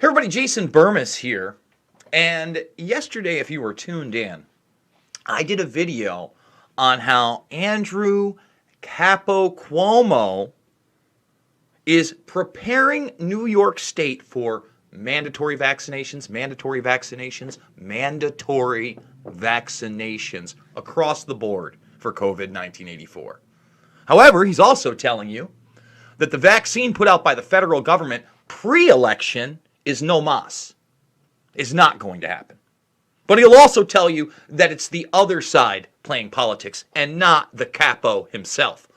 Hey everybody, Jason Burmis here. And yesterday, if you were tuned in, I did a video on how Andrew Capo Cuomo is preparing New York State for mandatory vaccinations across the board for COVID-19 84. However, he's also telling you that the vaccine put out by the federal government pre-election is no mas, is not going to happen. But he'll also tell you that it's the other side playing politics and not the capo himself.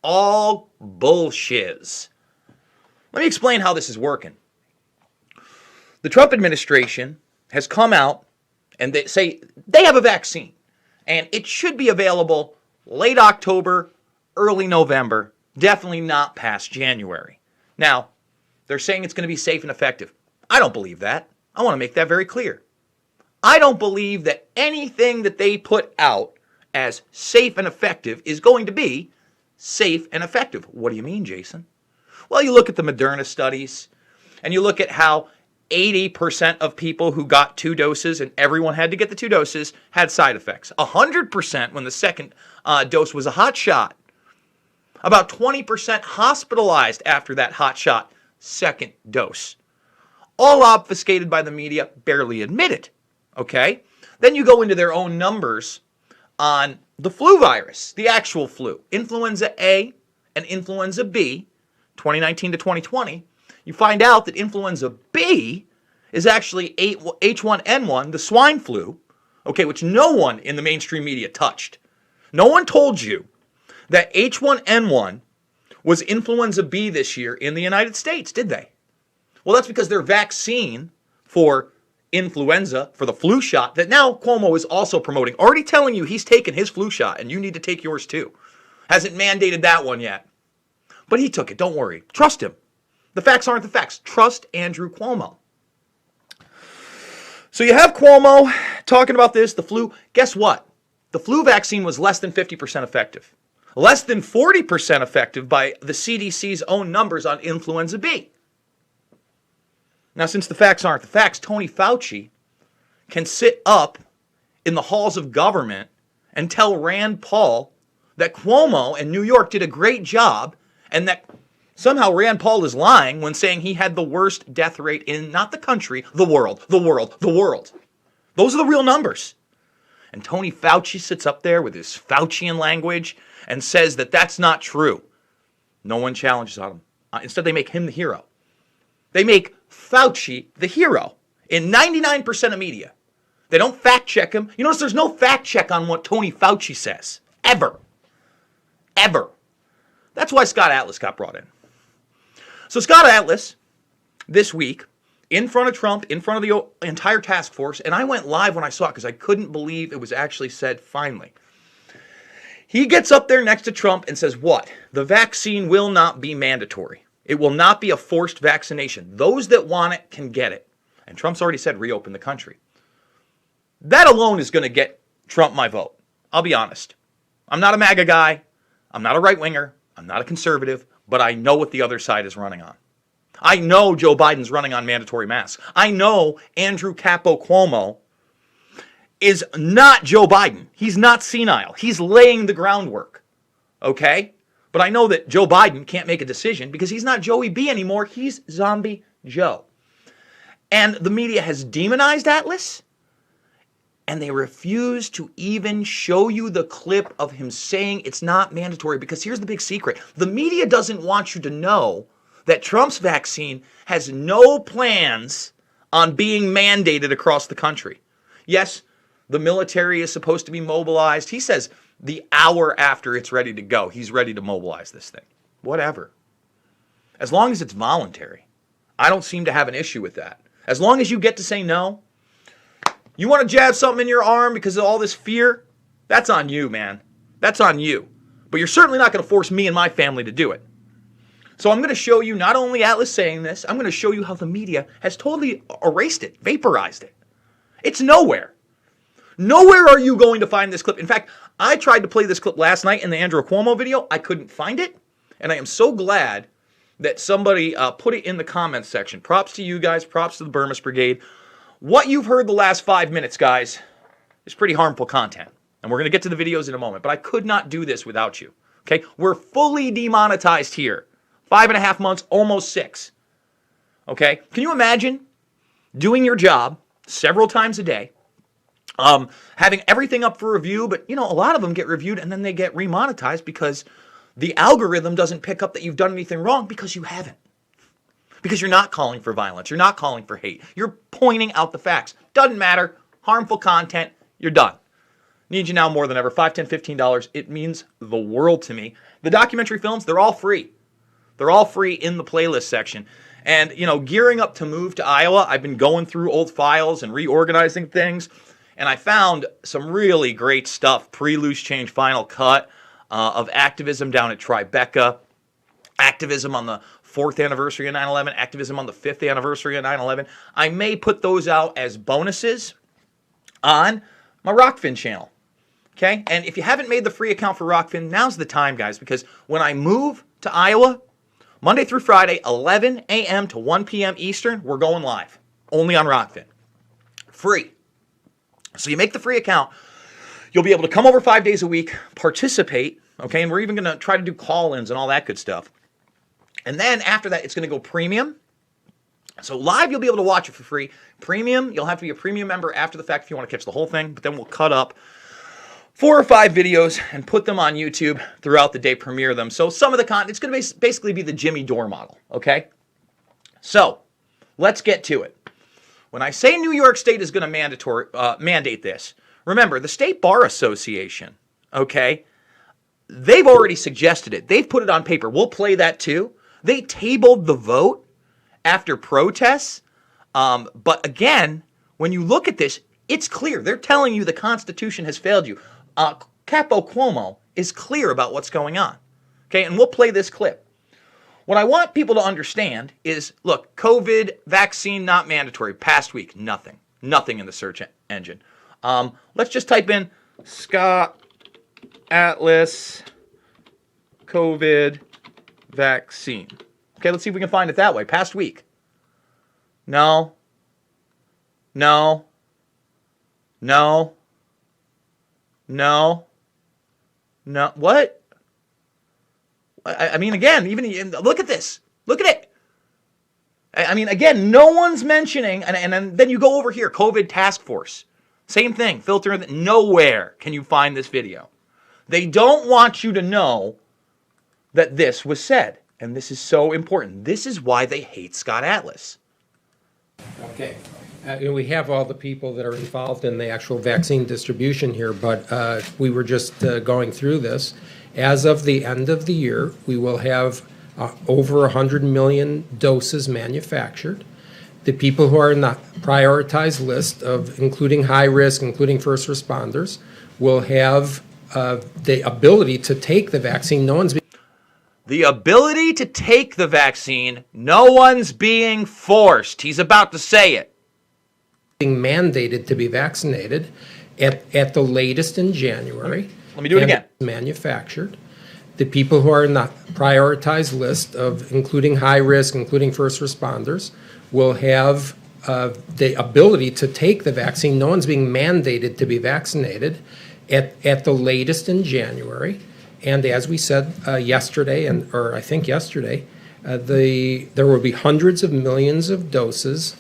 All bullshiz. Let me explain how this is working. The Trump administration has come out and they say they have a vaccine and it should be available late October, early November, definitely not past January. Now, they're saying it's going to be safe and effective. I don't believe that. I want to make that very clear. I don't believe that anything that they put out as safe and effective is going to be safe and effective. What do you mean, Jason? Well, you look at the Moderna studies, and you look at how 80% of people who got 2 doses, and everyone had to get the 2 doses, had side effects. 100% when the second dose was a hot shot. About 20% hospitalized after that hot shot second dose. All obfuscated by the media, barely admitted. Okay? Then you go into their own numbers on the flu virus, the actual flu. Influenza A and influenza B, 2019 to 2020. You find out that influenza B is actually H1N1, the swine flu, okay, which no one in the mainstream media touched. No one told you that H1N1 was influenza B this year in the United States, did they? Well, that's because their vaccine for influenza, for the flu shot, that now Cuomo is also promoting, already telling you he's taken his flu shot and you need to take yours too. Hasn't mandated that one yet. But he took it, don't worry. Trust him. The facts aren't the facts. Trust Andrew Cuomo. So you have Cuomo talking about this, the flu. Guess what? The flu vaccine was less than 50% effective. Less than 40% effective by the CDC's own numbers on influenza B. Now, since the facts aren't the facts, Tony Fauci can sit up in the halls of government and tell Rand Paul that Cuomo and New York did a great job and that somehow Rand Paul is lying when saying he had the worst death rate in not the country, the world. Those are the real numbers. And Tony Fauci sits up there with his Faucian language and says that that's not true. No one challenges on him. Instead, they make him the hero. They make Fauci the hero in 99% of media. They don't fact check him. You notice there's no fact check on what Tony Fauci says. Ever. Ever. That's why Scott Atlas got brought in. So Scott Atlas, this week, in front of Trump, in front of the entire task force, and I went live when I saw it because I couldn't believe it was actually said finally. He gets up there next to Trump and says, what? The vaccine will not be mandatory. It will not be a forced vaccination. Those that want it can get it. And Trump's already said reopen the country. That alone is going to get Trump my vote. I'll be honest. I'm not a MAGA guy. I'm not a right-winger. I'm not a conservative. But I know what the other side is running on. I know Joe Biden's running on mandatory masks. I know Andrew Capo Cuomo is not Joe Biden. He's not senile. He's laying the groundwork. Okay? But I know that Joe Biden can't make a decision because he's not Joey B anymore. He's Zombie Joe. And the media has demonized Atlas, and they refuse to even show you the clip of him saying it's not mandatory because here's the big secret. The media doesn't want you to know that Trump's vaccine has no plans on being mandated across the country. Yes, the military is supposed to be mobilized. He says the hour after it's ready to go, he's ready to mobilize this thing. Whatever. As long as it's voluntary. I don't seem to have an issue with that. As long as you get to say no, you want to jab something in your arm because of all this fear, that's on you, man. That's on you. But you're certainly not going to force me and my family to do it. So I'm going to show you not only Atlas saying this, I'm going to show you how the media has totally erased it, vaporized it. It's nowhere. Nowhere are you going to find this clip. In fact, I tried to play this clip last night in the Andrew Cuomo video. I couldn't find it. And I am so glad that somebody put it in the comments section. Props to you guys. Props to the Burmese Brigade. What you've heard the last 5 minutes, guys, is pretty harmful content. And we're going to get to the videos in a moment. But I could not do this without you. Okay? We're fully demonetized here. 5.5 months, almost 6. Okay? Can you imagine doing your job several times a day, having everything up for review, but, a lot of them get reviewed and then they get remonetized because the algorithm doesn't pick up that you've done anything wrong because you haven't. Because you're not calling for violence. You're not calling for hate. You're pointing out the facts. Doesn't matter. Harmful content. You're done. Need you now more than ever. $5, $10, $15. It means the world to me. The documentary films, they're all free. They're all free in the playlist section. And, gearing up to move to Iowa, I've been going through old files and reorganizing things. And I found some really great stuff. Pre-Loose Change Final Cut of activism down at Tribeca. Activism on the 4th anniversary of 9/11. Activism on the 5th anniversary of 9/11. I may put those out as bonuses on my Rockfin channel. Okay? And if you haven't made the free account for Rockfin, now's the time, guys. Because when I move to Iowa, Monday through Friday, 11 a.m. to 1 p.m. Eastern, we're going live. Only on Rockfin. Free. So you make the free account. You'll be able to come over 5 days a week, participate, okay? And we're even going to try to do call-ins and all that good stuff. And then after that, it's going to go premium. So live, you'll be able to watch it for free. Premium, you'll have to be a premium member after the fact if you want to catch the whole thing. But then we'll cut up 4 or 5 videos and put them on YouTube throughout the day, premiere them. So some of the content, it's going to basically be the Jimmy Dore model, okay? So let's get to it. When I say New York State is going to mandate this, remember, the State Bar Association, okay, they've already suggested it. They've put it on paper. We'll play that too. They tabled the vote after protests. But again, when you look at this, it's clear. They're telling you the Constitution has failed you. Capo Cuomo is clear about what's going on. Okay, and we'll play this clip. What I want people to understand is, look, COVID vaccine not mandatory. Past week, nothing. Nothing in the search engine. Let's just type in Scott Atlas COVID vaccine. Okay, let's see if we can find it that way. Past week. No. No. No. No. No. What? I mean, again, even look at this. Look at it. I mean, again, no one's mentioning, and then you go over here, COVID task force. Same thing, filter, nowhere can you find this video. They don't want you to know that this was said, and this is so important. This is why they hate Scott Atlas. Okay. We have all the people that are involved in the actual vaccine distribution here, but we were just going through this. As of the end of the year, we will have over 100 million doses manufactured. The people who are in the prioritized list of including high risk, including first responders, will have the ability to take the vaccine. The ability to take the vaccine, no one's being forced. He's about to say it. Being mandated to be vaccinated at the latest in January. Let me do it again. Manufactured. The people who are in the prioritized list of including high risk, including first responders, will have the ability to take the vaccine. No one's being mandated to be vaccinated at the latest in January. And as we said yesterday, or I think yesterday, there will be hundreds of millions of doses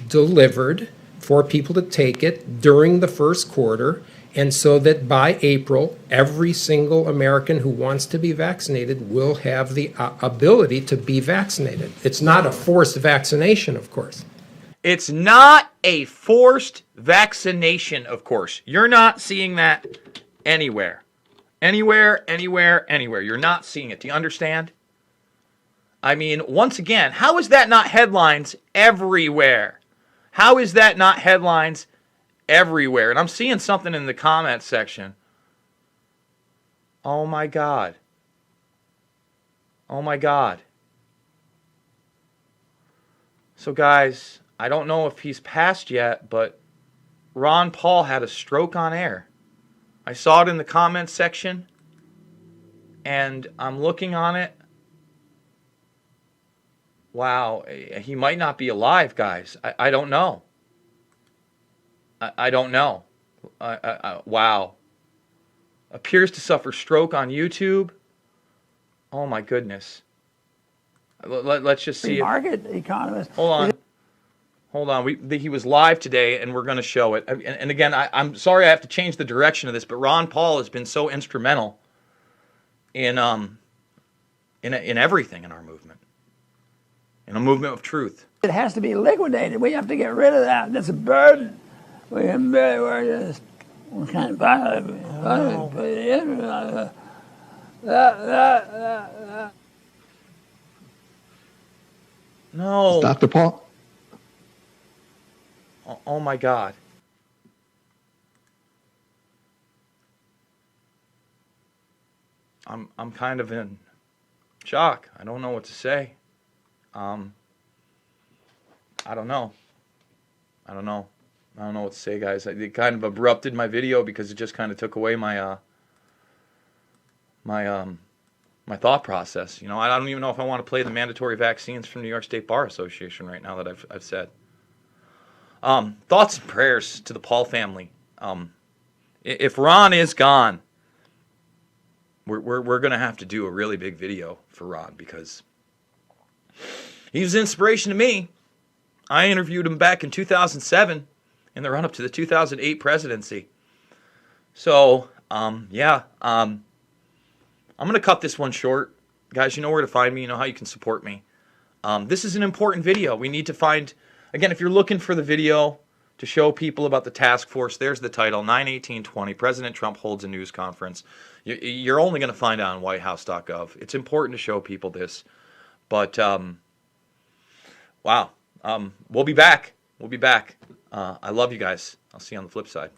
delivered for people to take it during the first quarter. And so that by April, every single American who wants to be vaccinated will have the ability to be vaccinated. It's not a forced vaccination, of course. It's not a forced vaccination, of course. You're not seeing that anywhere. Anywhere. You're not seeing it. Do you understand? I mean, once again, how is that not headlines everywhere? How is that not headlines everywhere? And I'm seeing something in the comments section. Oh my God. Oh my God. So guys, I don't know if he's passed yet, but Ron Paul had a stroke on air. I saw it in the comments section, and I'm looking on it. Wow, he might not be alive, guys. I don't know. I don't know. Wow. Appears to suffer stroke on YouTube. Oh my goodness. Let's just see. Market economist. Hold on. He was live today, and we're going to show it. And again, I'm sorry I have to change the direction of this, but Ron Paul has been so instrumental in everything in our movement, in a movement of truth. It has to be liquidated. We have to get rid of that. That's a burden. We're just kind of No. Dr. Paul? Oh my God. I'm kind of in shock. I don't know what to say. I don't know. I don't know what to say, guys. It kind of abrupted my video because it just kind of took away my my thought process. You know, I don't even know if I want to play the mandatory vaccines from New York State Bar Association right now that I've said. Thoughts and prayers to the Paul family. If Ron is gone, we're going to have to do a really big video for Ron because he was an inspiration to me. I interviewed him back in 2007 in the run-up to the 2008 presidency. So, I'm going to cut this one short. Guys, you know where to find me. You know how you can support me. This is an important video. We need to find, again, if you're looking for the video to show people about the task force, there's the title, 9/18/20, President Trump holds a news conference. You're only going to find it on whitehouse.gov. It's important to show people this. But, wow. We'll be back. I love you guys. I'll see you on the flip side.